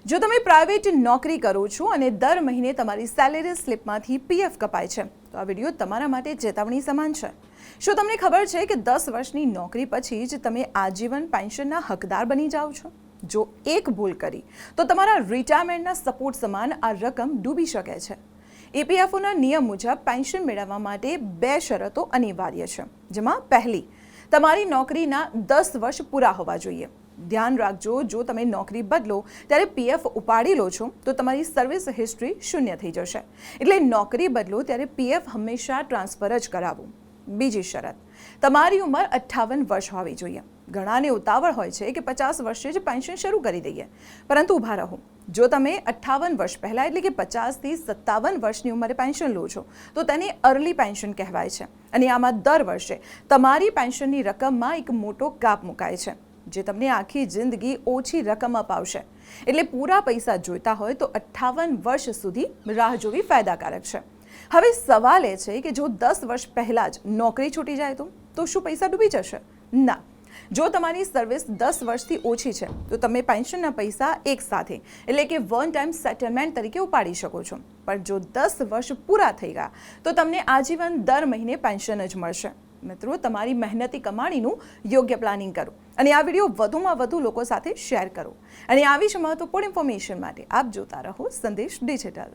જો તમે પ્રાઇવેટ નોકરી કરો છો અને દર મહિને તમારી સેલેરી સ્લિપમાંથી પીએફ કપાય છે તો આ વિડીયો તમારા માટે ચેતવણી સમાન છે. શું તમને ખબર છે કે 10 વર્ષની નોકરી પછી જ તમે આજીવન પેન્શનના હકદાર બની જાઓ છો? જો એક ભૂલ કરી તો તમારા રિટાયરમેન્ટના સપોર્ટ સમાન આ રકમ ડૂબી શકે છે. ઈપીએફઓના નિયમ મુજબ પેન્શન મેળવવા માટે 2 શરતો અનિવાર્ય છે, જેમાં પહેલી, તમારી નોકરીના 10 વર્ષ પૂરા હોવા જોઈએ. ધ્યાન રાખજો, જો તમે નોકરી બદલો ત્યારે પીએફ ઉપાડી લો છો તો તમારી સર્વિસ હિસ્ટ્રી શૂન્ય થઈ જશે. એટલે નોકરી બદલો ત્યારે પીએફ હંમેશા ટ્રાન્સફર જ કરાવવું. બીજી શરત, તમારી ઉંમર 58 વર્ષ હોવી જોઈએ. ઘણાને ઉતાવળ હોય છે કે 50 વર્ષે જ પેન્શન શરૂ કરી દઈએ, પરંતુ ઊભા રહો. જો તમે 58 વર્ષ પહેલાં એટલે કે 50 થી 57 વર્ષની ઉંમરે પેન્શન લો છો તો તેને અર્લી પેન્શન કહેવાય છે. અને આમાં દર વર્ષે તમારી પેન્શનની રકમમાં એક મોટો કાપ મુકાય છે, જે તમને આખી જિંદગી ઓછી રકમ અપાવશે. એટલે પૂરા પૈસા જોઈતા હોય તો 58 વર્ષ સુધી રાહ જોવી ફાયદાકારક છે. હવે સવાલ એ છે કે જો 10 વર્ષ પહેલાં જ નોકરી છૂટી જાય તો શું પૈસા ડૂબી જશે? ના. જો તમારી સર્વિસ 10 વર્ષથી ઓછી છે તો તમે પેન્શનના પૈસા એકસાથે એટલે કે વન ટાઈમ સેટલમેન્ટ તરીકે ઉપાડી શકો છો. પણ જો 10 વર્ષ પૂરા થઈ ગયા તો તમને આજીવન દર મહિને પેન્શન જ મળશે. મિત્રો, તમારી મહેનતી કમાણીનું યોગ્ય પ્લાનિંગ કરો અને આ વિડીયો વધુમાં વધુ લોકો સાથે શેર કરો. અને આવી જ મહત્વપૂર્ણ ઇન્ફોર્મેશન માટે આપ જોતા રહો સંદેશ ડિજિટલ.